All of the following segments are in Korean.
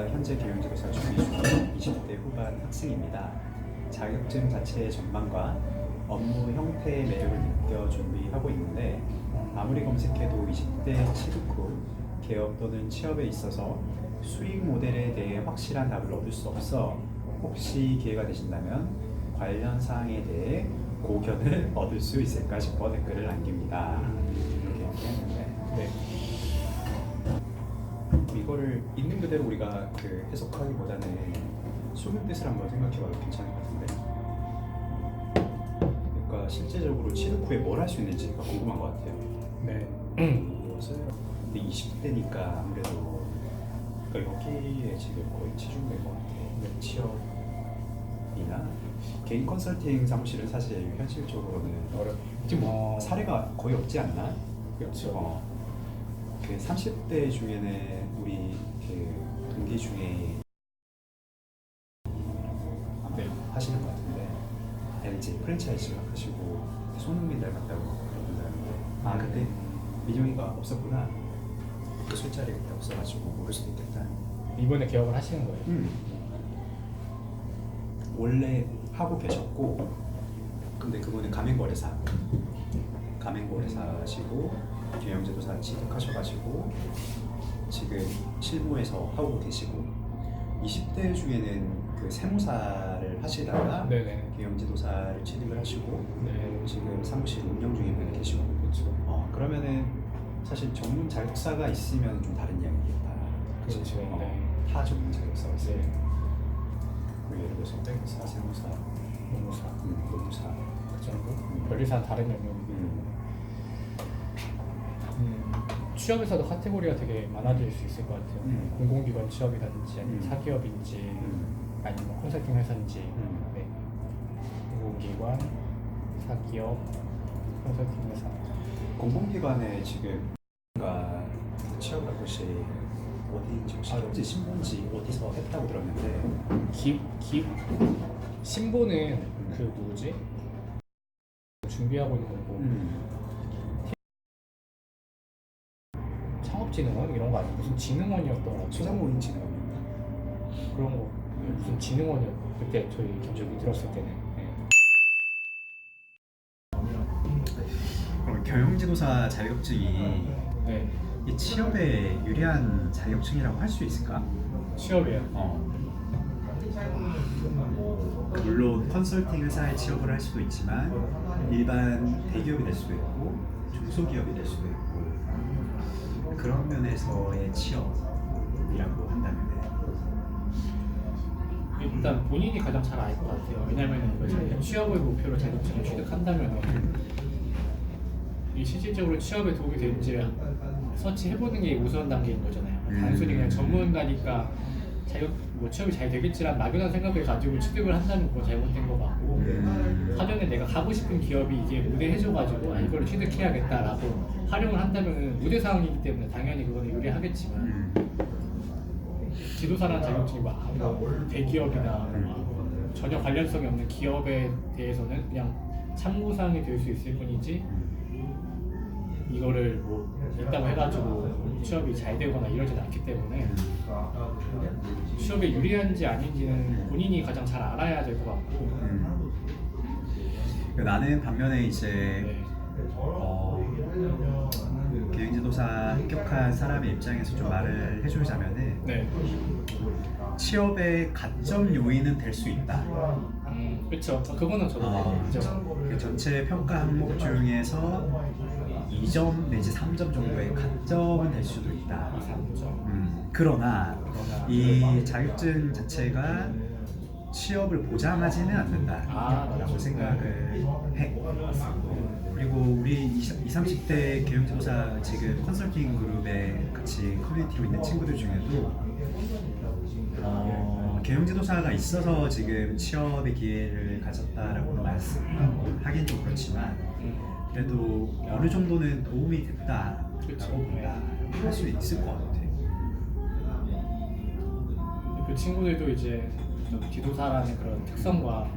제가 현재 경영지도사 준비 중인 20대 후반 학생입니다. 자격증 자체의 전망과 업무 형태의 매력을 느껴 준비하고 있는데 아무리 검색해도 20대 취득 후 개업 또는 취업에 있어서 수익 모델에 대해 확실한 답을 얻을 수 없어 혹시 기회가 되신다면 관련 사항에 대해 고견을 얻을 수 있을까 싶어 댓글을 남깁니다. 이렇게 했는데 네. 이거를 있는 그대로 우리가 해석하기보다는 숨은 뜻을 한번 생각해봐도 괜찮을 것 같은데, 그러니까 실제적으로 취득 후에 뭘 할 수 있는지가 궁금한 것 같아요. 네. 근데 20대니까 아무래도 그러니까 여기에 지금 거의 치중된 것 같아요. 취업이나 개인 컨설팅 사무실은 사실 현실적으로는 지금 사례가 거의 없지 않나? 그렇죠. 30대 중에는 우리 동기 중에 하시는 것 같은데 LG 프랜차이즈 하시고 손흥민 닮았다고 그러는데 그때 민영이가 없었구나. 그 술자리 그때 없어가지고 모를 수도 있겠다. 이번에 개업을 하시는 거예요? 원래 하고 계셨고 근데 그분은 가맹거래사시고 경영지도사 취득하셔가지고 지금 실무에서 하고 계시고 20대 중에는 세무사를 하시다가 네네. 경영지도사를 취득을 하시고 네. 지금 사무실 운영 중인 분이 계시고 그렇죠. 그러면은 사실 전문 자격사가 있으면 좀 다른 이야기겠다. 그렇죠. 네. 타 전문 자격사가 있어요. 네. 예를 들어서 세무사, 노무사, 노무사 그 정도? 변리사는 다른 영역이고 취업에서도 카테고리가 되게 많아질 수 있을 것 같아요. 공공기관 취업이라든지 아니면 사기업인지 아니면 컨설팅 회사인지 네. 공공기관, 사기업, 컨설팅 회사. 공공기관에 지금 취업을 한 곳이 어디인지 혹시 현재 신분지 어디서 했다고 들었는데 신보는 그 누구지? 준비하고 있는 거고 창업진흥원 이런 거 아니고 무슨 진흥원이었더라고요. 소상공인 진흥원 그런 거 무슨 진흥원이었 그때 저희 저기 들었을 때는. 네. 그럼 경영지도사 자격증이 네. 이 취업에 유리한 자격증이라고 할 수 있을까? 취업이요. 물론 컨설팅 회사에 취업을 할 수도 있지만 일반 대기업이 될 수도 있고 중소기업이 될 수도 있고 그런 면에서의 취업이라고 한다면 일단 본인이 가장 잘 알 것 같아요. 왜냐면 이거 취업을 목표로 자격증을 취득한다면 이 실질적으로 취업에 도움이 될지 서치해보는 게 우선 단계인 거잖아요. 단순히 그냥 전문가니까 취업이 잘 되겠지란 막연한 생각을 가지고 취득을 한다면 그거 잘못된 거 같고 사전에 내가 가고 싶은 기업이 이게 우대해줘가지고 이걸 취득해야겠다라고 활용을 한다면 우대 사항이기 때문에 당연히 그거는 유리하겠지만 지도사라는 자격증이 대기업이나 전혀 관련성이 없는 기업에 대해서는 그냥 참고사항이 될 수 있을 뿐이지 이거를 있다고 해가지고 취업이 잘 되거나 이러지는 않기 때문에 취업에 유리한지 아닌지는 본인이 가장 잘 알아야 될 것 같고 나는 반면에 이제 경영지도사 합격한 사람의 입장에서 좀 말을 해주자면은 네. 취업의 가점 요인은 될 수 있다. 그렇죠. 그거는 저도 인정. 그 전체 평가 항목 중에서 2점 내지 3점 정도의 가점은 될 수도 있다. 3점. 그러나 이 자격증 자체가 취업을 보장하지는 않는다라고 생각을 해. 그리고 우리 20, 30대 경영지도사 지금 컨설팅 그룹에 같이 커뮤니티로 있는 친구들 중에도 경영지도사가 있어서 지금 취업의 기회를 가졌다라고 말씀하긴 좀 그렇지만 그래도 어느 정도는 도움이 됐다라고 본다 할 수 있을 것 같아. 그 친구들도 이제 지도사라는 그런 특성과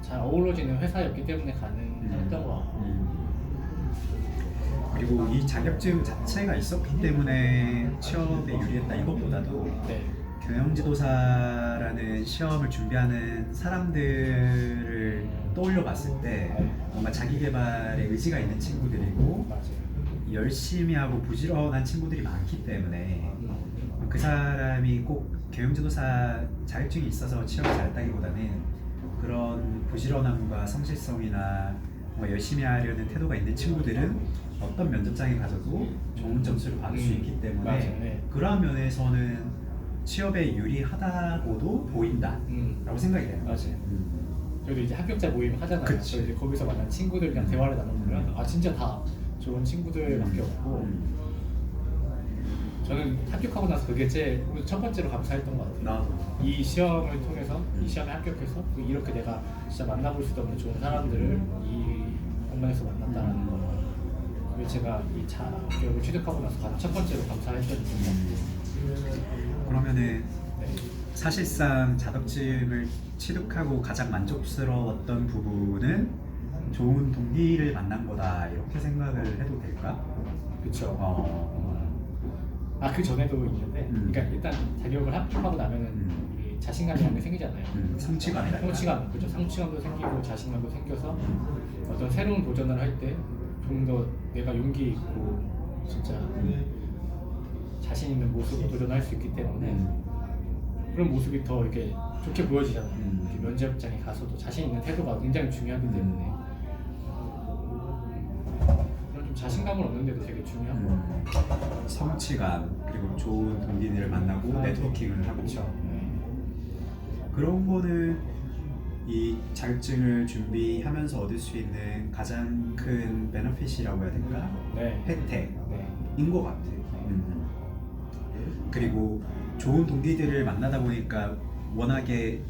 잘 어우러지는 회사였기 때문에 가능했던 것 같고 그리고 이 자격증 자체가 있었기 때문에 취업에 유리했다 이것보다도 네. 경영지도사라는 시험을 준비하는 사람들을 떠올려 봤을 때 뭔가 자기 개발에 의지가 있는 친구들이고 맞아요. 열심히 하고 부지런한 친구들이 많기 때문에 그 사람이 꼭 경영지도사 자격증이 있어서 취업을 잘했다기보다는 그런 부지런함과 성실성이나 뭔가 열심히 하려는 태도가 있는 친구들은 어떤 면접장에 가서도 좋은 점수를 받을 수 있기 때문에 맞아요. 네. 그러한 면에서는 취업에 유리하다고도 보인다라고 생각이 돼요. 맞아요. 저희도 이제 합격자 모임 하잖아요. 그치. 저 이제 거기서 만난 친구들이랑 대화를 나눠보면 아 진짜 다 좋은 친구들밖에 없고 저는 합격하고 나서 그게 제일 첫 번째로 감사했던 것 같아요. 나도 이 시험을 통해서 이 시험에 합격해서 이렇게 내가 진짜 만나볼 수도 없는 좋은 사람들을 이 공간에서 만났다는 거 그게 제가 이 자격을 취득하고 나서 가장 첫 번째로 감사했던 부분. 그러면은 네. 사실상 자격증을 취득하고 가장 만족스러웠던 부분은 좋은 동기를 만난 거다 이렇게 생각을 해도 될까? 그렇죠. 어. 아 그 전에도 있는데, 그러니까 일단 자격을 합격하고 나면은 우리 자신감이라는 게 생기잖아요. 성취감이랄까? 성취감, 그렇죠. 성취감도 생기고 자신감도 생겨서 어떤 새로운 도전을 할 때 좀 더 내가 용기 있고 진짜 자신 있는 모습으로 도전할 수 있기 때문에 그런 모습이 더 이렇게 좋게 보여지잖아요. 이렇게 면접장에 가서도 자신 있는 태도가 굉장히 중요하기 때문에 그런 좀 자신감을 얻는데도 되게 중요한 것 같아요. 성취감 그리고 좋은 동기들을 만나고 네트워킹을 하고 그렇죠. 네. 그런 거는 이 자격증을 준비하면서 얻을 수 있는 가장 큰 베너핏이라고 해야 될까? 네. 혜택인 네. 것 같아. 그리고 좋은 동기들을 만나다 보니까 워낙에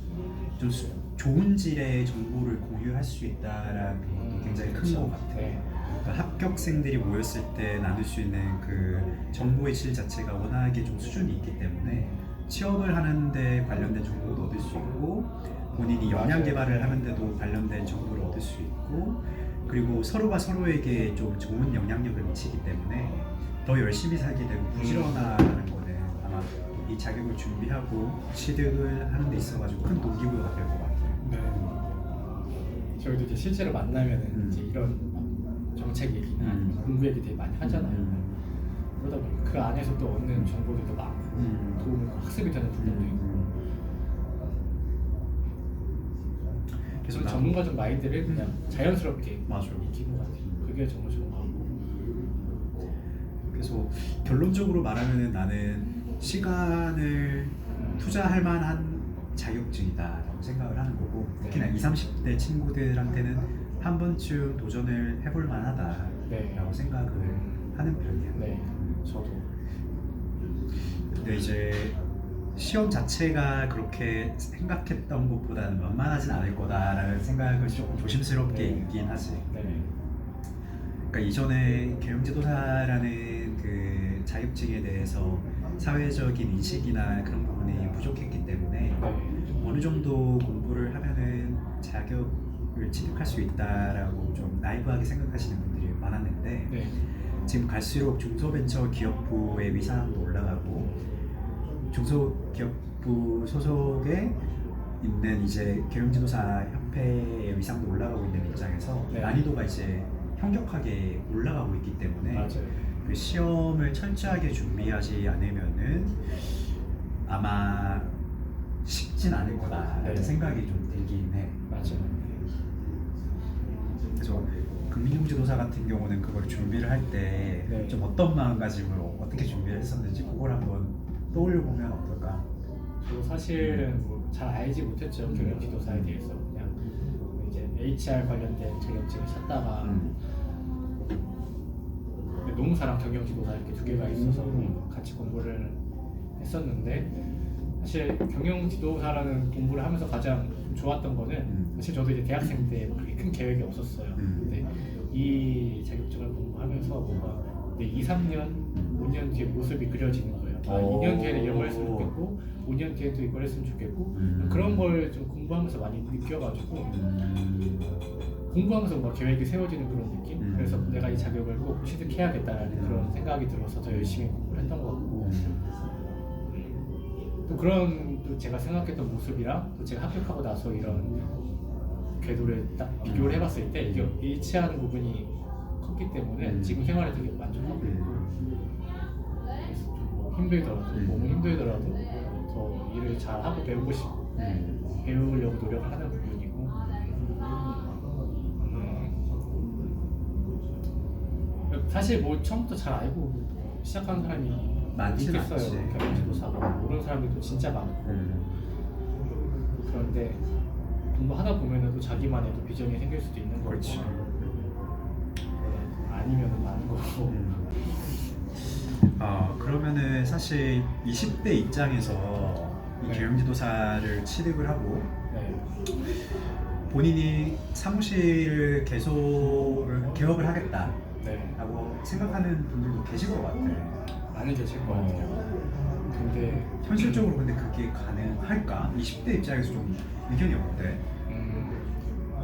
좀 좋은 질의 정보를 공유할 수 있다라는 것도 굉장히 큰 것 같아. 네. 그러니까 합격생들이 모였을 때 나눌 수 있는 그 정보의 질 자체가 워낙에 좀 수준이 있기 때문에 취업을 하는데 관련된 정보도 얻을 수 있고 본인이 역량 개발을 하는데도 관련된 정보를 얻을 수 있고 그리고 서로가 서로에게 좀 좋은 영향력을 미치기 때문에 더 열심히 살게 되고 부지런하는 거는 아마 이 자격을 준비하고 취득을 하는 데 있어가지고 큰 동기부여가 될 것 같아요. 네. 저희도 이제 실제로 만나면은 이제 이런 막 정책 얘기나 공부 얘기 되게 많이 하잖아요. 그러다 보니까 그 안에서 또 얻는 정보들도 많고 도움이 학습이 되는 부분도 있고 그래서 그래서 전문가적 마인드를 그냥 자연스럽게 맞아. 익힌 것 같아요. 그게 정말 좋은 것 같고 그래서 결론적으로 말하면은 나는 시간을 투자할 만한 자격증이다라고 생각을 하는 거고 특히나 20, 30대 친구들한테는 한 번쯤 도전을 해볼 만하다라고 네. 생각을 하는 편이야. 네, 저도 근데 이제 시험 자체가 그렇게 생각했던 것보다는 만만하진 않을 거다라는 생각을 조금 조심스럽게 네. 있긴 하지. 네. 그러니까 이전에 경영지도사라는 그 자격증에 대해서 사회적인 인식이나 그런 부분이 부족했기 때문에 어느 정도 공부를 하면은 자격을 취득할 수 있다라고 좀 나이브하게 생각하시는 분들이 많았는데 네. 지금 갈수록 중소벤처기업부의 위상도 올라가고 중소기업부 소속에 있는 이제 경영지도사 협회의 위상도 올라가고 있는 입장에서 네. 난이도가 이제 현격하게 올라가고 있기 때문에 맞아요. 그 시험을 철저하게 준비하지 않으면은 아마 쉽진 않을 거다라는 네. 생각이 좀 들긴 해. 맞아요. 그래서 금융지도사 같은 경우는 그걸 준비를 할 때 좀 네. 어떤 마음가짐으로 어떻게 준비를 했었는지 그걸 한번 떠올려 보면 어떨까? 저 사실은 뭐 잘 알지 못했죠. 경영지도사에 대해서 그냥 이제 HR 관련된 자격증을 찾다가 농사랑 경영지도사 이렇게 두 개가 있어서 같이 공부를 했었는데 사실 경영지도사라는 공부를 하면서 가장 좋았던 거는 사실 저도 이제 대학생 때 그렇게 큰 계획이 없었어요. 근데 이 자격증을 공부하면서 뭔가 내 2, 3년, 5년 뒤에 모습이 그려지는 거예요. 아, 2년 뒤에는 이런 걸 했으면 좋겠고 좋겠고 5년 뒤에도 이걸 했으면 좋겠고 음. 그런 걸 좀 공부하면서 많이 느껴가지고 공부하면서 뭔가 계획이 세워지는 그런 느낌? 그래서 내가 이 자격을 꼭 취득해야겠다라는 그런 생각이 들어서 더 열심히 공부를 했던 것 같고 또 그런 또 제가 생각했던 모습이랑 또 제가 합격하고 나서 이런 궤도를 딱 비교를 해봤을 때 이게 일치하는 부분이 컸기 때문에 지금 생활에 되게 만족하고 있고 그래서 좀뭐 힘들더라도 몸은 힘들더라도 더 일을 잘하고 배우고 싶고 배우려고 노력을 하는 부분이고 사실 뭐 처음부터 잘 알고 시작하는 사람이 많지는 있겠어요. 않지. 경영지도사고 모르는 사람들도 진짜 많고 그런데 공부하다 보면은 또 자기만의 또 비전이 생길 수도 있는 거고 그렇지. 아니면은 많은 거고 그러면은 사실 20대 입장에서 이 네. 경영지도사를 취득을 하고 네. 본인이 사무실을 개업을 하겠다라고 네. 생각하는 분들도 계실 것 같아. 많이 계실 것 같아요. 근데 현실적으로 근데 그게 가능할까? 20대 입장에서 좀 의견이 어때?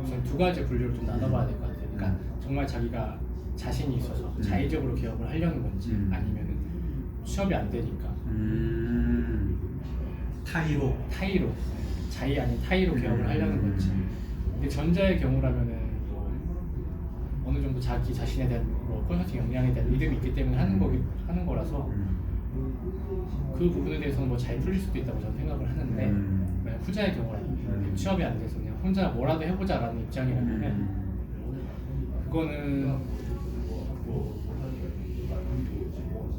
우선 두 가지 분류를 좀 나눠봐야 될 것 같아요. 그러니까 정말 자기가 자신이 있어서 자의적으로 개업을 하려는 건지 아니면은 취업이 안 되니까 타의로 자의 아닌 타의로 개업을 하려는 건지. 근데 전자의 경우라면은 뭐 어느 정도 자기 자신에 대한 뭐 컨설팅 역량에 대한 믿음이 있기 때문에 하는 거라서 그 부분에 대해서는 뭐 잘 풀릴 수도 있다고 저는 생각을 하는데 만약 후자의 경우라면 취업이 안 돼서 그냥 혼자 뭐라도 해보자라는 입장이라면 그거는 뭐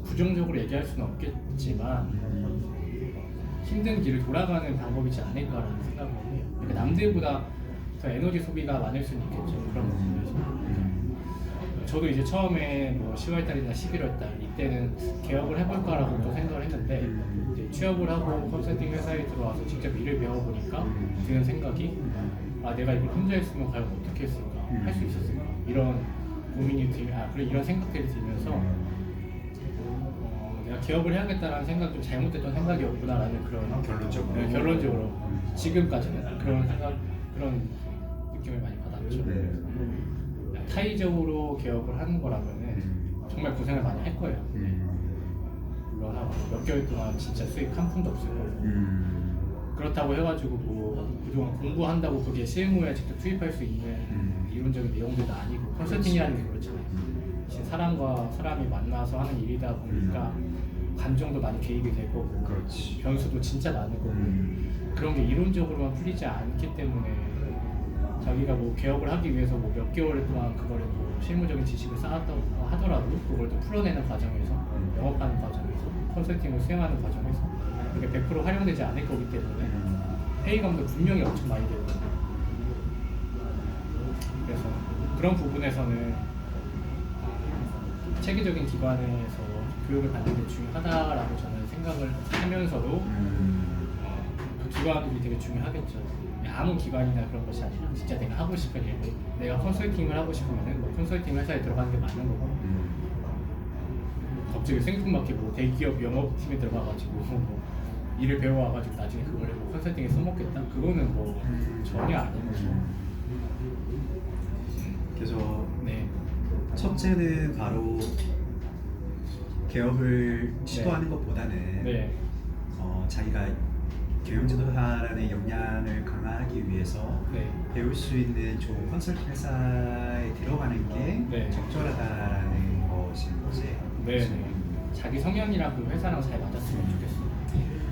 부정적으로 얘기할 수는 없겠지만 힘든 길을 돌아가는 방법이지 않을까라는 생각을 해요. 그러니까 남들보다 더 에너지 소비가 많을 수는 있겠죠. 그런 부분에서. 저도 이제 처음에 뭐 10월달이나 11월달 이때는 개업을 해볼까라고 또 생각을 했는데 이제 취업을 하고 컨설팅 회사에 들어와서 직접 일을 배워보니까 드는 생각이 내가 이걸 혼자 했으면 과연 어떻게 했을까? 할 수 있었을까? 이런 고민이 그래 이런 생각들이 들면서 내가 개업을 해야겠다라는 생각 좀 잘못됐던 생각이었구나라는 그런 결론적으로? 네, 결론적으로 지금까지는 그런 생각 그런 느낌을 많이 받았죠. 타의적으로 개업을 하는 거라면은 정말 고생을 많이 할 거예요. 물론 몇 개월 동안 진짜 수익 한 푼도 없을 거고 그렇다고 해가지고 뭐 그동안 공부한다고 그게 실무에 직접 투입할 수 있는 이론적인 내용들도 아니고 컨설팅이라는 게 그렇잖아요. 진짜 사람과 사람이 만나서 하는 일이다 보니까 감정도 많이 개입이 될 거고 그렇지. 변수도 진짜 많을 거고 그런 게 이론적으로만 풀리지 않기 때문에 자기가 뭐 개업을 하기 위해서 뭐 몇 개월 동안 그거를 뭐 실무적인 지식을 쌓았다고 하더라도 그걸 또 풀어내는 과정에서 영업하는 과정에서 컨설팅을 수행하는 과정에서 이게 100% 활용되지 않을 거기 때문에 회의감도 분명히 엄청 많이 되고 그래서 그런 부분에서는 체계적인 기관에서 교육을 받는 게 중요하다라고 저는 생각을 하면서도 그 기관이 되게 중요하겠죠. 아무 기관이나 그런 것이 아니라 진짜 내가 하고 싶은 일, 내가 컨설팅을 하고 싶으면은 뭐 컨설팅 회사에 들어가는 게 맞는 거고 갑자기 생뚱맞게 뭐 대기업 영업팀에 들어가가지고 뭐 일을 배워와가지고 나중에 그걸 뭐 컨설팅에 써먹겠다? 그거는 뭐 전혀 아닌 거죠. 그래서 네. 첫째는 바로 개업을 시도하는 것보다는 네. 자기가 경영지도사라는 역량을 강화하기 위해서 네. 배울 수 있는 좋은 컨설팅 회사에 들어가는 게 네. 적절하다는 것인 거지. 네. 자기 성향이랑 그 회사랑 잘 맞았으면 좋겠어요.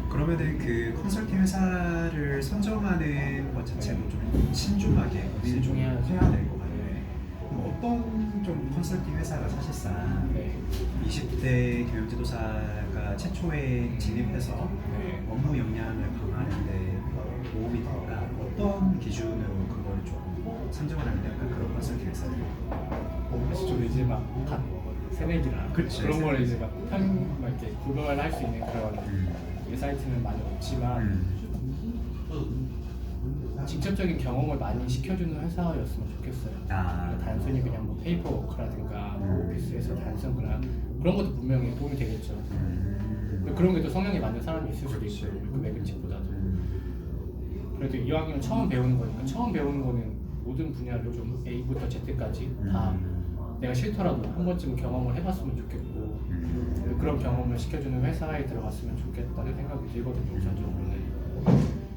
그러면은 그 컨설팅 회사를 선정하는 것 자체도 좀 신중하게 고민을 좀 해야 될 것 같아요. 어떤 좀 컨설팅 회사가 사실상 20대 경영지도사가 최초에 진입해서 업무 역량을 강화하는데 도움이 될까? 어떤 기준으로 그걸 좀 선정을 하면 될까? 그런 컨설팅 회사를. 사실 저도 이제 막 새내기랑 그치, 그런 걸 새내기. 이제 막 이렇게 구별할 수 있는 그런 웹사이트는 많이 없지만 직접적인 경험을 많이 시켜주는 회사였으면 좋겠어요. 그러니까 단순히 그냥 뭐 페이퍼워크라든가 뭐 오피스에서 단순 그런 것도 분명히 도움이 되겠죠. 근데 그런 게 또 성향에 맞는 사람이 있을 수도 그렇지. 있고 그 매근직보다도. 그래도 이왕이면 처음 배우는 거니까 처음 배우는 거는 모든 분야를 좀 A부터 Z까지 다 내가 싫더라도 한 번쯤 경험을 해봤으면 좋겠고 그런 경험을 시켜주는 회사에 들어갔으면 좋겠다는 생각이 들거든요. 우선적으로는.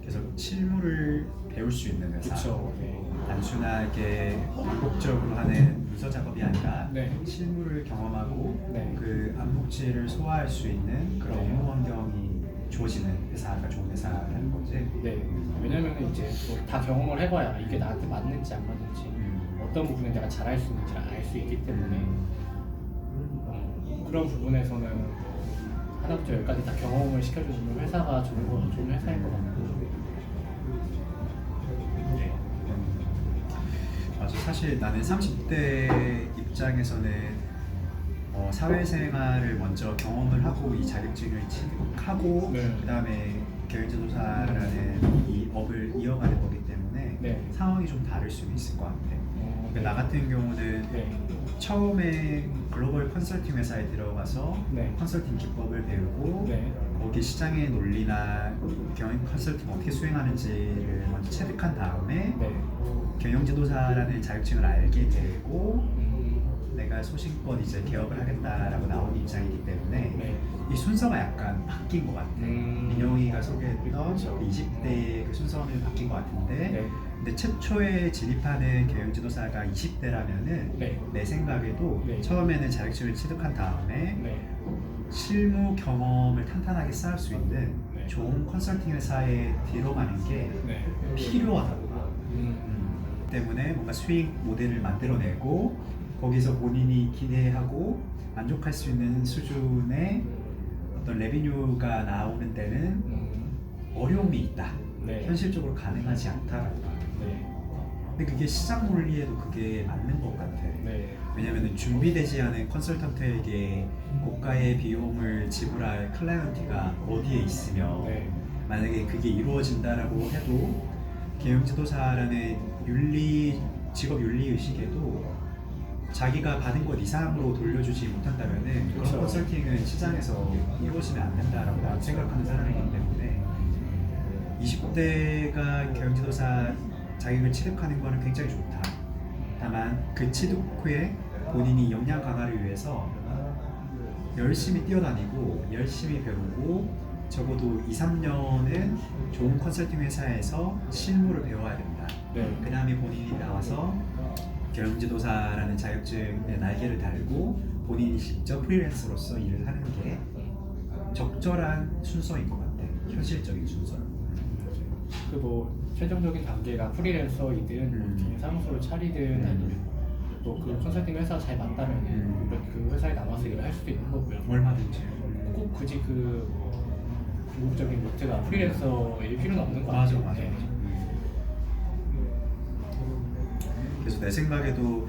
그래서 실무를 배울 수 있는 회사. 그렇죠. 네. 단순하게 반복적으로 하는 문서 작업이 아니라 네. 실무를 경험하고 네. 그 암묵지를 소화할 수 있는 그런 네. 업무 환경이 주어지는 회사가 좋은 회사라는 거지. 네. 왜냐면 이제 뭐다 경험을 해봐야 이게 나한테 맞는지 안 맞는지 어떤 부분에 내가 잘할 수 있는지 알 수 있기 때문에 그런 부분에서는 하나부터 열까지 다 경험을 시켜주는 회사가 좋은 회사인 것 같고. 맞아. 사실 나는 30대 입장에서는 사회생활을 먼저 경험을 하고 이 자격증을 취득하고 네. 그다음에 계열지도사라는 이 업을 이어가는 거기 때문에 네. 상황이 좀 다를 수는 있을 것 같아. 나 같은 경우는 네. 처음에 글로벌 컨설팅 회사에 들어가서 네. 컨설팅 기법을 배우고 네. 거기 시장의 논리나 경영 컨설팅 어떻게 수행하는지를 먼저 체득한 다음에 네. 경영지도사라는 자격증을 알게 되고 내가 소신껏 이제 개업을 하겠다라고 나온 입장이기 때문에 네. 이 순서가 약간 바뀐 것 같아. 민영이가 소개했던 그렇죠. 그 20대의 그 순서는 바뀐 것 같은데 네. 근데 최초에 진입하는 경영지도사가 20대라면은 네. 내 생각에도 네. 처음에는 자격증을 취득한 다음에 네. 실무 경험을 탄탄하게 쌓을 수 있는 네. 좋은 컨설팅 회사에 들어가는 게 네. 필요하다고 봐. 때문에 뭔가 수익 모델을 만들어내고 거기서 본인이 기대하고 만족할 수 있는 수준의 어떤 레비뉴가 나오는 데는 어려움이 있다. 네. 현실적으로 가능하지 않다라고 봐. 네. 근데 그게 시장 논리에도 그게 맞는 것 같아. 네. 왜냐하면 준비되지 않은 컨설턴트에게 고가의 비용을 지불할 클라이언트가 어디에 있으며 네. 만약에 그게 이루어진다라고 해도 경영지도사라는 직업 윤리 의식에도 자기가 받은 것 이상으로 돌려주지 못한다면은 그런 그렇죠. 컨설팅은 시장에서 이루어지면 안 된다라고 나는 생각하는 사람이기 때문에 20대가 경영지도사 자격을 취득하는 거는 굉장히 좋다. 다만 그 취득 후에 본인이 역량 강화를 위해서 열심히 뛰어다니고 열심히 배우고 적어도 2, 3년은 좋은 컨설팅 회사에서 실무를 배워야 된다. 네. 그 다음에 본인이 나와서 경영지도사라는 자격증에 날개를 달고 본인이 직접 프리랜서로서 일을 하는 게 적절한 순서인 것 같아. 현실적인 순서. 그 뭐 최종적인 단계가 프리랜서이든 뭐 개인 사무소를 차리든 아니면 또 그 컨설팅 회사 잘 맞다면 그 회사에 남아서 일을 할 수도 있는 거고요. 얼마든지. 꼭 굳이 그 궁극적인 루트가 프리랜서일 필요는 없는 것 같아요. 맞아. 네. 그래서 내 생각에도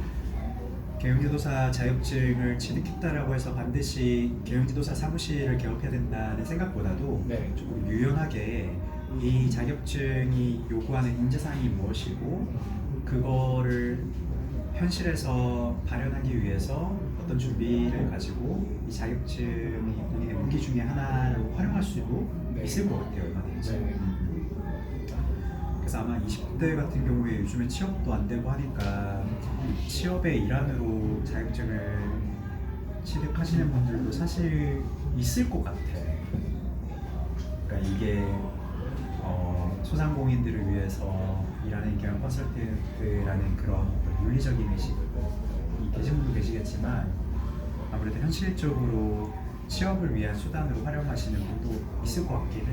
경영지도사 자격증을 취득했다라고 해서 반드시 경영지도사 사무실을 개업해야 된다는 생각보다도 네. 조금 유연하게 이 자격증이 요구하는 인재상이 무엇이고 그거를 현실에서 발현하기 위해서 어떤 준비를 가지고 이 자격증이 본인의 무기 중에 하나로 활용할 수도 네. 있을 것 같아요, 얼마든지. 네. 그래서 아마 20대 같은 경우에 요즘에 취업도 안 되고 하니까 취업의 일환으로 자격증을 취득하시는 분들도 사실 있을 것 같아. 그러니까 이게 소상공인들을 위해서 일하는 경영 컨설턴트라는 그런 윤리적인 의식이 계신 분도 계시겠지만 아무래도 현실적으로 취업을 위한 수단으로 활용하시는 분도 있을 것 같긴 해.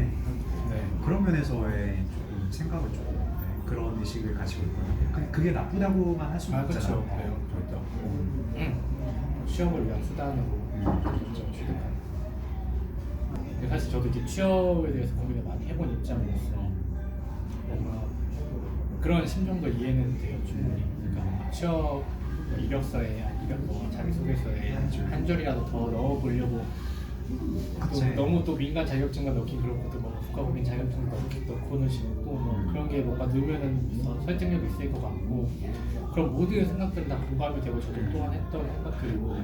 네. 그런 면에서의 조금 생각을 조금 그런 의식을 가지고 있거든요. 그게 나쁘다고만 할 수는 없잖아. 그렇죠. 그래요. 절대 없고 취업을 위한 수단으로 좀 취득하는. 근데 사실 저도 이제 취업에 대해서 고민을 많이 해본 입장으로서 뭔가 그런 심정도 이해는 돼요, 충분히. 그러니까 취업 이력서에 자기소개서에 한 줄이라도 더 넣어보려고 또 너무 또 민간 자격증만 넣기 그렇고 또 뭐 국가법인 자격증 넣고는 싶고 뭐 그런 게 뭔가 넣으면은 설득력이 있을 것 같고 그런 모든 생각들은 다 공감이 되고 저도 또한 했던 생각들이고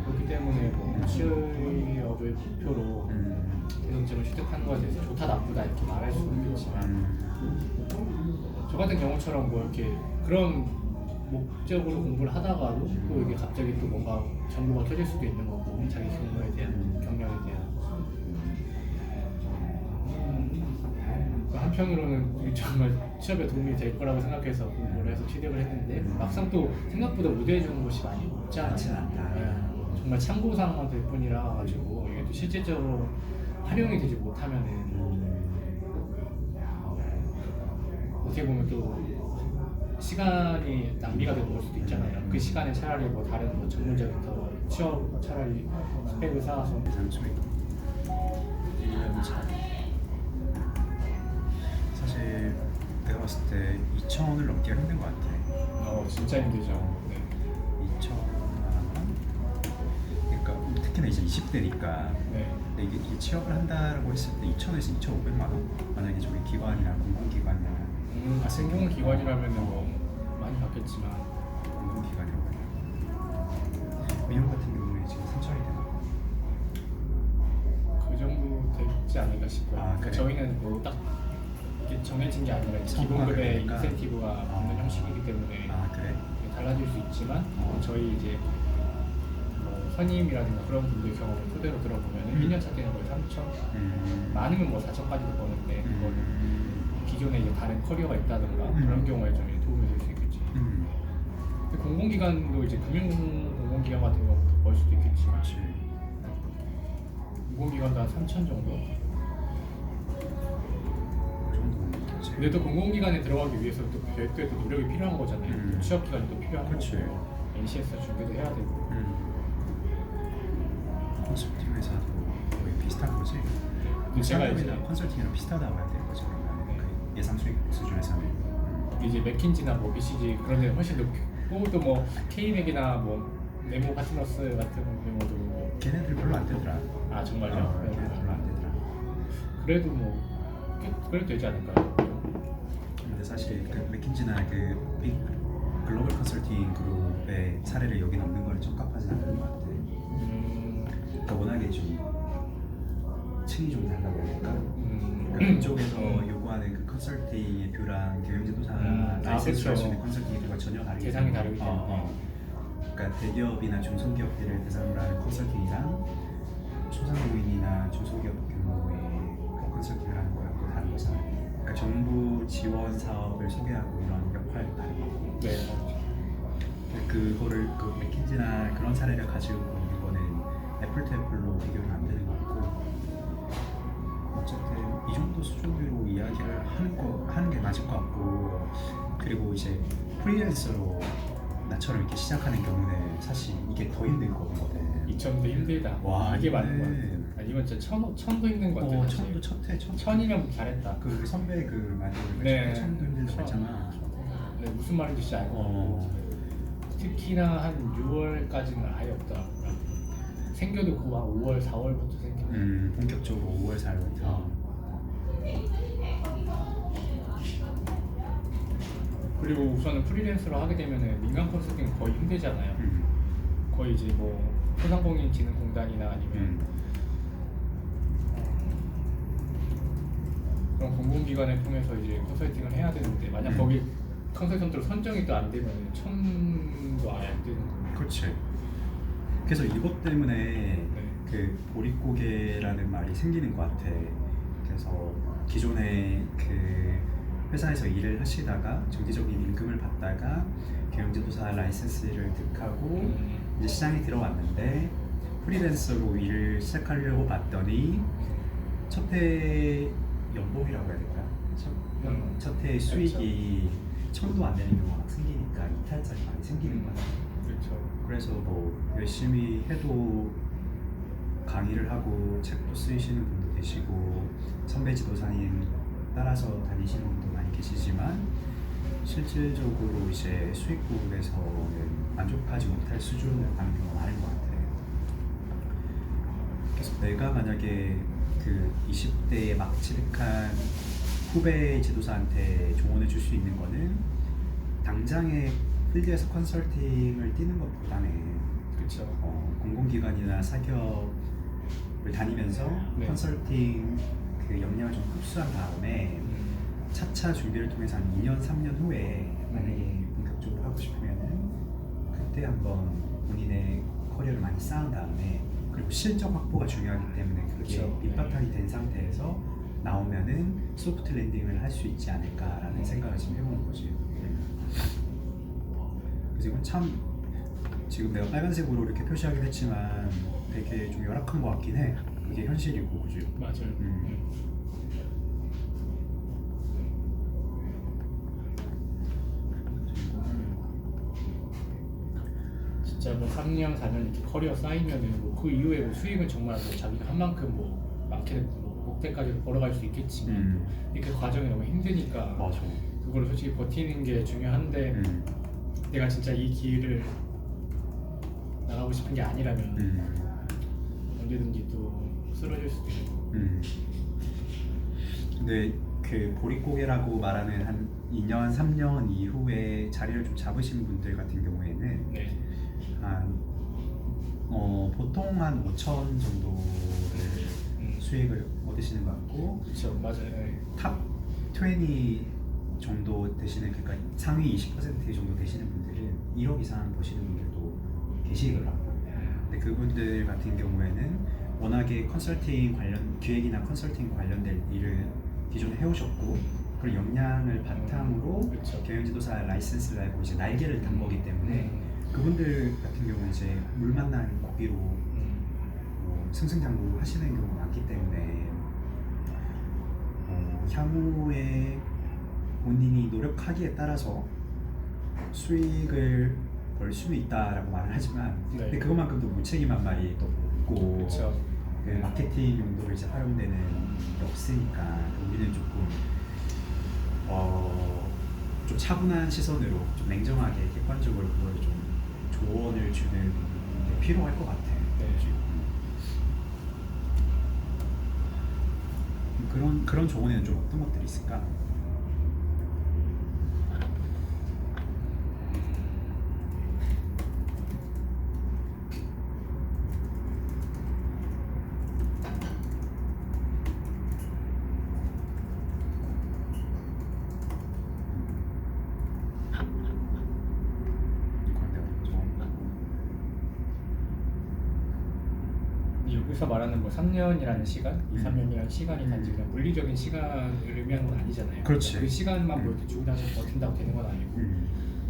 그렇기 때문에 뭐 취업을 목표로 자격증을 취득하는 것에 대해서 좋다 나쁘다 이렇게 말할 수는 있겠지만 저 같은 경우처럼 뭐 이렇게 그런 목적으로 공부를 하다가도 또 이게 갑자기 또 뭔가 정보가 켜질 수도 있는 거고 자기 경력에 대한 한편으로는 정말 취업에 도움이 될 거라고 생각해서 공부를 해서 취득을 했는데 막상 또 생각보다 우대해 주는 곳이 많이 없지 않아요. 네. 정말 참고사항만 될 뿐이라 가지고 이게 또 실질적으로 활용이 되지 못하면은 어떻게 보면 또 시간이 낭비가 되는 걸 수도 있잖아요. 그 시간에 차라리 뭐 다른 뭐 전문적인 더 취업 차라리 스펙을 쌓아서 장소리 1년 차. 사실 내가 봤을 때 2,000원을 넘기가 힘든 것 같아. 진짜 힘들죠. 네. 2,000원. 그러니까 특히나 이제 20대니까. 네. 근데 이게 취업을 한다라고 했을 때 2,000원에서 2,500만 원? 만약에 저기 기관이나 공공기관이나 공공기관이라면 뭐 많이 받겠지만 공공기관이라고 해요. 미용 같은 경우에 지금 3,000원이 되나? 그 정도 되지 않을까 싶어요. 아, 그래? 저희는 뭐 딱 이게 정해진 게 아니라 기본급의 그러니까. 인센티브가 붙는 형식이기 때문에 아 그래? 달라질 수 있지만 저희 이제 뭐 선임이라든가 그런 분들 경험을 토대로 들어보면 1년차 때는 거의 3천 많으면 뭐 4천까지도 버는데 그거는 기존에 이제 다른 커리어가 있다든가 그런 경우에 좀 도움이 될 수 있겠지. 근데 공공기관도 이제 금융공공기관 같은 경우도 벌 수도 있겠지만 공공기관도 한 3천 정도? 그 정도는 되지. 근데 또 공공기관에 들어가기 위해서 또 별도의 또 노력이 필요한 거잖아요. 또 취업기간이 또 필요한 그치. 거고 NCS 준비도 해야 되고 컨설팅 회사도 거의 비슷한 거지? 제가 이제 컨설팅이랑 비슷하다고 해야 되는 거죠? 그러면 그 예상 수익 수준에서는 이제 맥킨지나 뭐 BCG 그런 데는 훨씬 높고 또 뭐 K맥이나 뭐 네모 파트너스 같은 경우도 걔네들 별로 안 되더라. 아 정말요? 걔네들 별로 안 되더라. 그래도 뭐 그래도 되지 않을까요? 근데 사실 그 맥킨지나 그 빅 글로벌 컨설팅 그룹의 사례를 여기 넣는 거는 적합하진 않은 것 같아. 그러니까 워낙에 좀 층이 좀 달라 보니까 그러니까 그쪽에서 요구하는 그 컨설팅의 뷰랑 경영지도사 라이센스 할 수 있는 컨설팅과 전혀 다르기 대상이 때문에. 다르기 때문에. 그러니까 대기업이나 중소기업들을 대상으로 하는 컨설팅이랑 소상공인이나 중소기업 규모의 그 컨설팅을 하는 거랑 또 다른 거잖아요. 그러니까 정부 지원 사업을 소개하고 이런 역할도 다른 거고. 네. 그거를 그 맥킨지나 그런 사례를 가지고 이거는 애플 투 애플로 비교는 안 되는 것 같고. 어쨌든 이 정도 수준으로 이야기를 하는 게 맞을 것 같고. 그리고 이제 프리랜서로 나처럼 이렇게 시작하는 경우는 사실 이게 더 힘든 거거든. 2천도 힘들다. 와, 이게 맞는 거 이거는- 같아. 이건 진짜 천도 힘든 거 같아. 사실. 천도 첫해 천. 천이면 잘했다. 그 선배 그 말도 네. 천도 힘들다고 했잖아. 네, 무슨 말인지 진짜 알고. 특히나 한 6월까지는 아예 없다. 생겨도 그 5월, 4월부터 생겨. 본격적으로 5월 4월부터. 그리고 우선은 프리랜서로 하게 되면은 민간 컨설팅은 거의 힘들잖아요. 거의 이제 뭐 소상공인진흥공단이나 아니면 그런 공공기관을 통해서 이제 컨설팅을 해야 되는데 만약 거기 컨설턴트로 선정이 또 안 되면 천도 아예 안 되는 거예요. 그렇지. 그래서 이것 때문에 네. 그 보릿고개라는 말이 생기는 것 같아. 그래서 기존에 그 회사에서 일을 하시다가 정기적인 임금을 받다가 경영지도사 라이센스를 득하고 이제 시장에 들어왔는데 프리랜서로 일을 시작하려고 봤더니 첫해 연봉이라고 해야 될까? 첫해 수익이 천도 안 되는 경우가 생기니까 이탈자가 많이 생기는 거야. 그렇죠. 그래서 뭐 열심히 해도 강의를 하고 책도 쓰시는 분도 계시고 선배 지도사님 따라서 다니시는 분도 많이 계시지만 실질적으로 이제 수익 부분에서는 만족하지 못할 수준을 가는 경우가 많은 것 같아요. 그래서 내가 만약에 그 20대에 막 취득한 후배 지도사한테 조언을 줄 수 있는 거는 당장에 필드에서 컨설팅을 뛰는 것보다는 그렇죠. 공공기관이나 사기업을 다니면서 네. 컨설팅 그 역량을 좀 흡수한 다음에 차차 준비를 통해서 한 2년, 3년 후에 만약에 본격적으로 하고 싶으면은 그때 한번 본인의 커리어를 많이 쌓은 다음에 그리고 실적 확보가 중요하기 때문에 그게 그렇죠. 밑바탕이 된 상태에서 나오면은 소프트 랜딩을 할 수 있지 않을까라는 생각을 지금 해보는 거지. 그래서 이건 참 지금 내가 빨간색으로 이렇게 표시하긴 했지만 되게 좀 열악한 것 같긴 해. 그게 현실이고, 그지? 맞아요. 진짜 뭐 3년, 4년 이렇게 커리어 쌓이면은 뭐 그 이후에 뭐 수익은 정말 뭐 자기가 한 만큼 뭐 많게는 뭐 목대까지 벌어갈 수 있겠지만 그 과정이 너무 힘드니까 맞아. 그걸 솔직히 버티는 게 중요한데 내가 진짜 이 길을 나가고 싶은 게 아니라면 언제든지 또 쓰러질 수도 있고. 근데 그 보릿고개라고 말하는 한 2년, 3년 이후에 자리를 좀 잡으신 분들 같은 경우에는 네. 한 보통 한 5천 정도를 수익을 얻으시는 것 같고 그렇죠. 맞아요. 네. 탑 20 정도 되시는, 그러니까 상위 20% 정도 되시는 분들은 1억 이상 버시는 분들도 계시더라고요. 근데 그분들 같은 경우에는 워낙에 컨설팅 관련 기획이나 컨설팅 관련된 일을 기존에 해오셨고 그런 역량을 바탕으로 그쵸. 경영지도사 라이센스를 알고 이제 날개를 단 거기 때문에 그분들 같은 경우는 이제 물 만난 고기로 승승장구 하시는 경우가 많기 때문에 향후에 본인이 노력하기에 따라서 수익을 벌 수는 있다라고 말을 하지만 네. 근데 그것만큼도 무책임한 말이 또 없고 그렇죠. 그 마케팅 용도로 이제 활용되는 게 없으니까 우리는 조금 좀 차분한 시선으로 좀 냉정하게 객관적으로 그걸 좀 조언을 주는 게 필요할 것 같아. 네. 그런 조언에는 좀 어떤 것들이 있을까? 여기서 말하는 뭐 3년이라는 시간, 2, 3년이라는 시간이 단지 그냥 물리적인 시간을 의미하는 건 아니잖아요. 그렇지. 그 시간만 뭐 이렇게 주고 나서 버틴다고 되는 건 아니고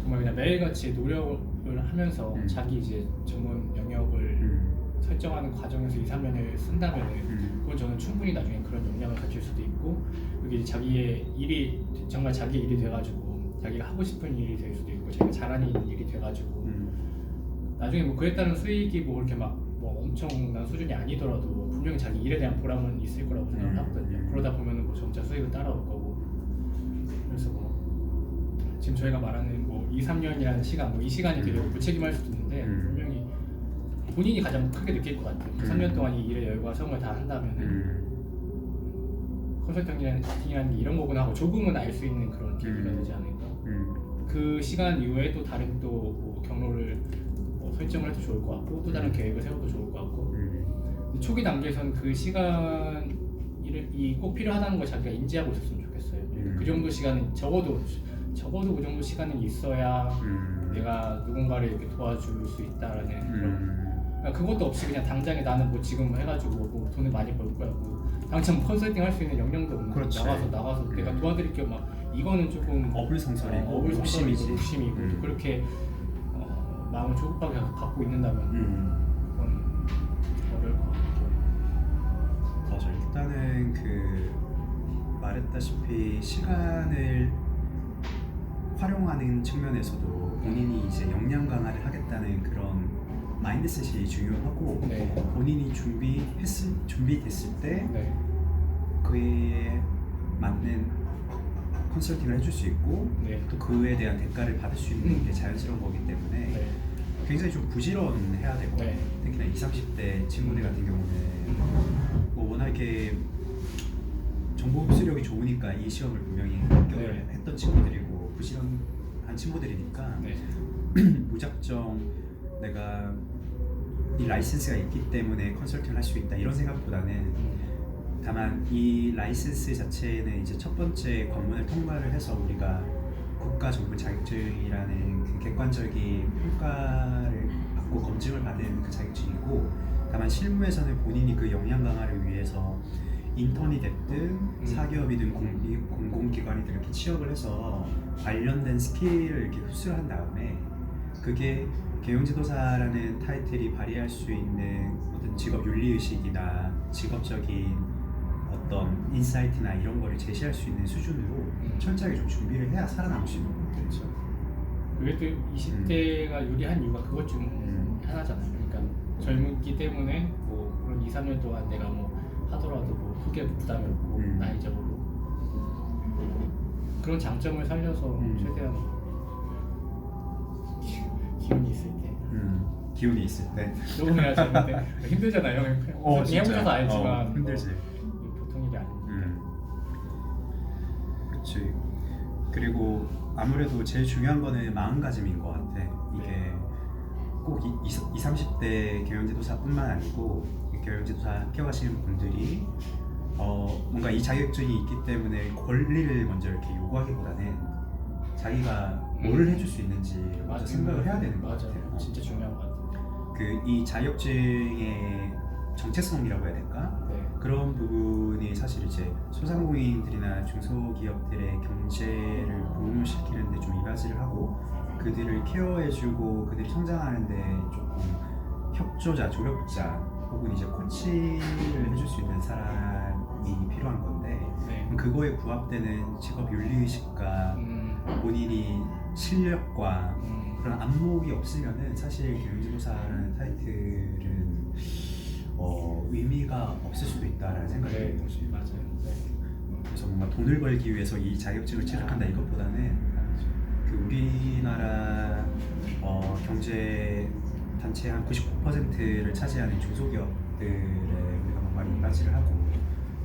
정말 그냥 매일같이 노력을 하면서 자기 이제 전문 영역을 설정하는 과정에서 2, 3년을 쓴다면 그건 저는 충분히 나중에 그런 역량을 갖출 수도 있고 그게 자기의 일이 정말 자기 일이 돼가지고 자기가 하고 싶은 일이 될 수도 있고 자기가 잘하는 일이 돼가지고 나중에 뭐 그에 따른 수익이 뭐 그렇게 막 뭐 엄청난 수준이 아니더라도 분명히 자기 일에 대한 보람은 있을 거라고 생각을 하거든요. 그러다 보면은 뭐 점차 수익은 따라올 거고 그래서 뭐 지금 저희가 말하는 뭐 2, 3년이라는 시간 뭐 이 시간이 되게 무책임할 수도 있는데 분명히 본인이 가장 크게 느낄 것 같아요. 3년 동안 이 일에 열과 성을 다 한다면은 컨설팅이라는 게 이런 거구나 하고 조금은 알 수 있는 그런 계기가 되지 않을까. 그 시간 이후에 또 다른 또 경로를 설정을 해도 좋을 것 같고 또 다른 계획을 세워도 좋을 것 같고 초기 단계에서는 그 시간이 꼭 필요하다는 걸 자기가 인지하고 있었으면 좋겠어요. 그 정도 시간은 적어도 그 정도 시간은 있어야 내가 누군가를 이렇게 도와줄 수 있다라는 그런 그러니까 그것도 없이 그냥 당장에 나는 뭐 지금 해가지고 뭐 돈을 많이 벌 거야 뭐 당장 컨설팅 할 수 있는 역량도 없는 그렇지. 나가서 내가 도와드릴게요 막 이거는 조금 어불성설이고 욕심이고 또 그렇게 마음을 조급하게 갖고 있는다면 그건 어려울 것 같고. 맞아. 일단은 그 말했다시피 시간을 활용하는 측면에서도 본인이 이제 역량 강화를 하겠다는 그런 마인드셋이 중요하고 네. 본인이 준비됐을 때 네. 그에 맞는 컨설팅을 해줄 수 있고 네. 또 그에 대한 대가를 받을 수 있는 게 자연스러운 거기 때문에 네. 굉장히 좀 부지런해야 되고 네. 특히나 20, 30대 친구들 같은 경우는 뭐 워낙에 정보 흡수력이 좋으니까 이 시험을 분명히 합격을 네. 했던 친구들이고 부지런한 친구들이니까 네. 무작정 내가 이 라이센스가 있기 때문에 컨설팅을 할 수 있다 이런 생각보다는 다만 이 라이센스 자체는 이제 첫 번째 관문을 통과를 해서 우리가 국가 정부 자격증이라는 그 객관적인 평가를 받고 검증을 받은 그 자격증이고, 다만 실무에서는 본인이 그 역량 강화를 위해서 인턴이 됐든 사기업이든 공공기관이든 이렇게 취업을 해서 관련된 스킬을 이렇게 흡수를 한 다음에 그게 경영지도사라는 타이틀이 발휘할 수 있는 어떤 직업 윤리의식이나 직업적인 어떤 인사이트나 이런 거를 제시할 수 있는 수준으로 철저하게 좀 준비를 해야 살아남을 수 있는 거예요. 그렇죠. 그게 또 20대가 유리한 이유가 그것 중 하나잖아요. 그러니까 젊기 때문에 뭐 그런 2, 3년 동안 내가 뭐 하더라도 뭐 크게 부담이 없고 나이적으로 그런 장점을 살려서 최대한 기운이 있을 때 기운이 있을 때 조금 해야 되는데 힘들잖아요. 해보셔서 알지만 힘들지. 뭐 보통 일이 아니니까. 그렇지. 그리고 아무래도 제일 중요한 거는 마음가짐인 것 같아. 이게 꼭 20, 30대 경영지도사뿐만 아니고 경영지도사 합격하시는 분들이 뭔가 이 자격증이 있기 때문에 권리를 먼저 이렇게 요구하기보다는 자기가 뭘 해줄 수 있는지 먼저 생각을 해야 되는 것 같아요. 진짜 중요한 것 같아요. 그 이 자격증의 정체성이라고 해야 될까? 네. 그런 부분이 사실 이제 소상공인들이나 중소기업들의 경제를 공유시키는데 좀 이바지를 하고 그들을 케어해주고 그들이 성장하는데 조금 협조자, 조력자 혹은 이제 코치를 해줄 수 있는 사람이 필요한 건데 네. 그거에 부합되는 직업 윤리의식과 본인이 실력과 그런 안목이 없으면은 사실 경영지도사라는 타이틀은 의미가 없을 수도 있다라는 생각이 드는 거지. 맞아요. 네. 그래서 뭔가 돈을 벌기 위해서 이 자격증을 취득한다 이것보다는 그 우리나라 경제 단체의 한 99%를 차지하는 중소기업들에 우리가 뭔가 이바지를 하고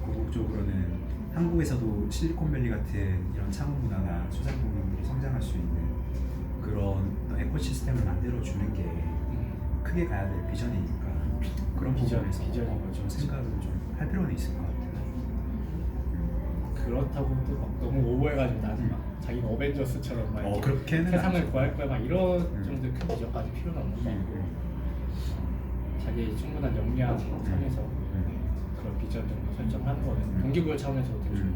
궁극적으로는 한국에서도 실리콘밸리 같은 이런 창업 문화나 소상공인들이 성장할 수 있는 그런 에코시스템을 만들어주는 게 크게 가야 될 비전이니까 그런 부분에서 좀 생각을 좀 할 필요는 있을 것 같아요. 그렇다고 또 막 너무 오버해가지고 나중에 막 자기가 어벤져스처럼 막 이렇게 그렇게는 세상을 아니죠. 구할 거야 막 이런 정도 큰 비전까지 필요는 없는 거 같고 자기의 충분한 역량 선에서 그런 비전 정도 설정하는 거는 동기부여 차원에서 되게 좋은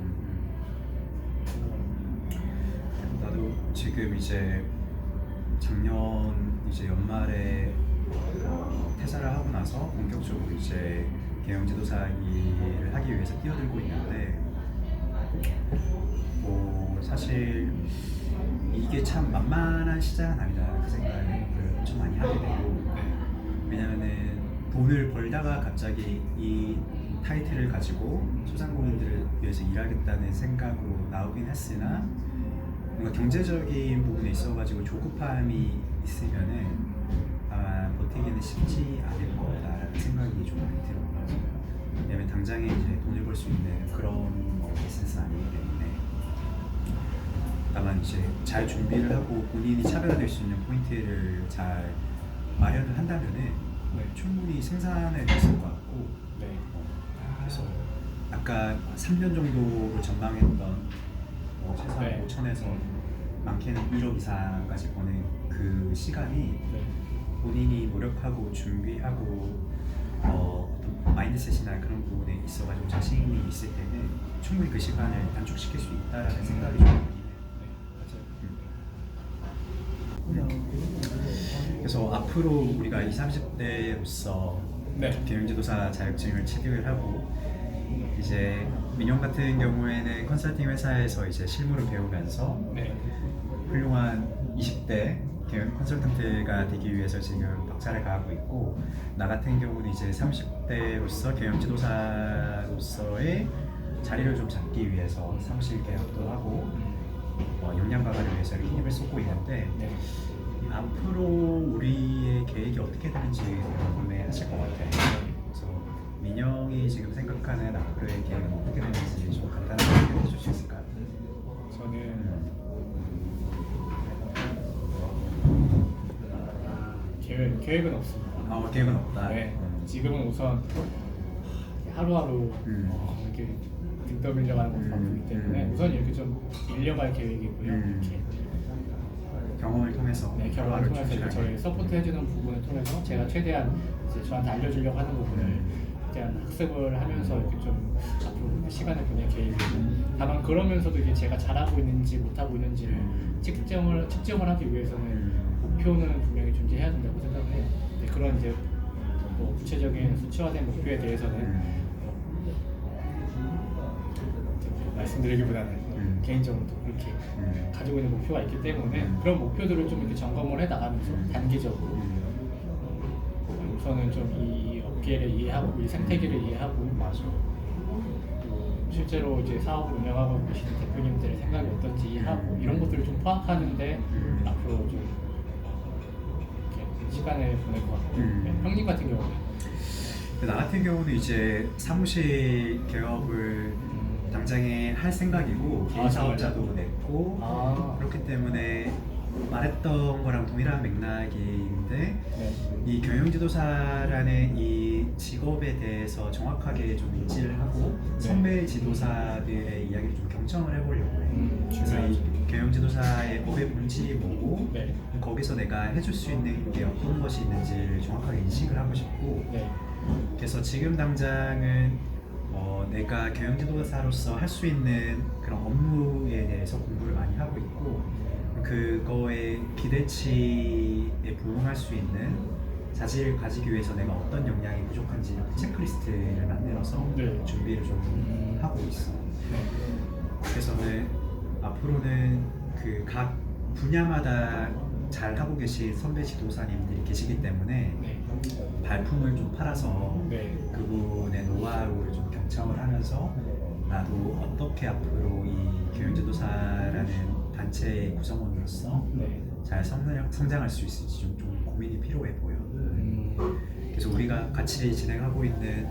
나도 지금 이제 작년 이제 연말에 퇴사를 하고 나서 본격적으로 이제 경영지도사 일을 하기 위해서 뛰어들고 있는데 뭐 사실 이게 참 만만한 시장은 아니다 그 생각을 엄청 많이 하게 되고 왜냐면은 돈을 벌다가 갑자기 이 타이틀을 가지고 소상공인들을 위해서 일하겠다는 생각으로 나오긴 했으나 뭔가 경제적인 부분에 있어가지고 조급함이 있으면은 아마 버티기는 쉽지 않을 거다라는 생각이 좀 많이 들어요. 왜냐면 당장에 이제 돈을 벌 수 있는 그런 비즈니스는 아니기 때문에 다만 이제 잘 준비를 하고 본인이 차별화될 수 있는 포인트를 잘 마련을 한다면은 충분히 생산을 할 수 있을 것 같고 그래서 아까 3년 정도로 전망했던 최소 5천에서 많게는 1억 이상까지 버는 그 시간이 본인이 노력하고 준비하고 어떤 마인드셋이나 그런 부분에 있어가지고 자신이 있을 때는 충분히 그 시간을 단축시킬 수 있다라는 생각이 좀 들긴 해요. 그래서 앞으로 우리가 20, 30대로서 경영지도사 자격증을 취득을 하고 이제 민영 같은 경우에는 컨설팅 회사에서 이제 실무를 배우면서 훌륭한 20대 경영 컨설턴트가 되기 위해서 지금 박차를 가하고 있고 나 같은 경우는 이제 30대로서 경영지도사로서의 자리를 좀 잡기 위해서 사무실 개혁도 하고 역량 강화를 위해서 이렇게 힘을 쏟고 있는데 앞으로 우리의 계획이 어떻게 되는지 궁금해하실 것 같아요. 그래서 민영이 지금 생각하는 앞으로의 계획은 어떻게 되는지 좀 간단하게 얘기해 줄 수 있을까요? 저는 계획은 없습니다. 계획은 없다. 네, 지금은 우선 하루하루 이렇게 등 떠밀려가는 것도 바쁘기 때문에 우선 이렇게 좀 밀려갈 계획이고요. 이렇게 경험을 통해서 네, 경험을 통해서 이제 저희 서포트 해주는 부분을 통해서 제가 최대한 이제 저한테 알려주려고 하는 부분을 최대한 학습을 하면서 이렇게 좀 앞으로 시간을 보낼 계획이고 다만 그러면서도 이게 제가 잘하고 있는지 못하고 있는지를 측정을 하기 위해서는 목표는 분명히 존재해야 된다고 생각을 해요. 근데 그런 이제 뭐 구체적인 수치화된 목표에 대해서는 말씀드리기보다는 개인적으로 또 그렇게 가지고 있는 목표가 있기 때문에 그런 목표들을 좀 이렇게 점검을 해 나가면서 단기적으로 우선은 좀 이 업계를 이해하고 이 생태계를 이해하고 또 실제로 이제 사업을 운영하고 계시는 대표님들의 생각이 어떤지 이해하고 이런 것들을 좀 파악하는데 앞으로 좀 이렇게 시간을 보낼 것 같고 형님 같은 경우는 나 같은 경우는 이제 사무실 개업을 당장에 할 생각이고 개인 사업자도 냈고 그렇기 때문에 말했던 거랑 동일한 맥락인데 이 경영지도사라는 이 직업에 대해서 정확하게 좀 인지를 하고 선배 지도사들의 이야기를 좀 경청을 해보려고 해. 그래서 이 경영지도사의 업의 본질이 뭐고 거기서 내가 해줄 수 있는 게 어떤 것이 있는지를 정확하게 인식을 하고 싶고 그래서 지금 당장은 내가 경영지도사로서 할 수 있는 그런 업무에 대해서 공부를 많이 하고 있고 그거의 기대치에 부응할 수 있는 자질을 가지기 위해서 내가 어떤 역량이 부족한지 체크리스트를 만들어서 준비를 좀 하고 있어. 그래서는 앞으로는 그 각 분야마다 잘 하고 계신 선배 지도사님들이 계시기 때문에 발품을 좀 팔아서 그분의 노하우를 좀 경청을 하면서 나도 어떻게 앞으로 이 교육지도사라는 단체의 구성원으로서 잘 성장할 수 있을지 좀 고민이 필요해 보여. 그래서 우리가 같이 진행하고 있는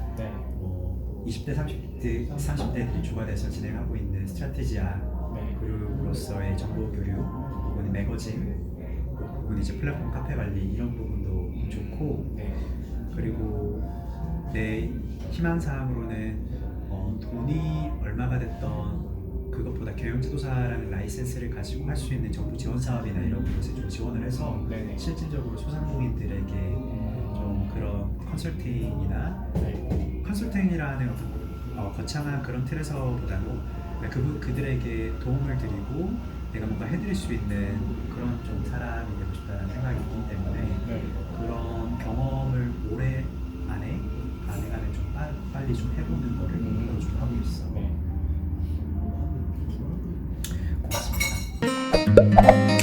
20대, 30대들이 주관해서 진행하고 있는 스트라테지아 그룹으로서의 정보 교육, 혹은 매거진, 혹은 이제 플랫폼 카페 관리 이런 부분도 좋고 그리고 내 희망사항으로는 돈이 얼마가 됐던 그것보다 경영지도사라는 라이센스를 가지고 할 수 있는 정부 지원 사업이나 이런 것에 좀 지원을 해서 실질적으로 소상공인들에게 좀 그런 컨설팅이라는 거창한 그런 틀에서보다는 그들에게 도움을 드리고 내가 뭔가 해드릴 수 있는 그런 좀 사람이 되고 싶다는 생각이 있기 때문에 그런 경험을 올해 안에 좀 빨리 좀 해보는 거를 목표로 좀 하고 있어. 고맙습니다.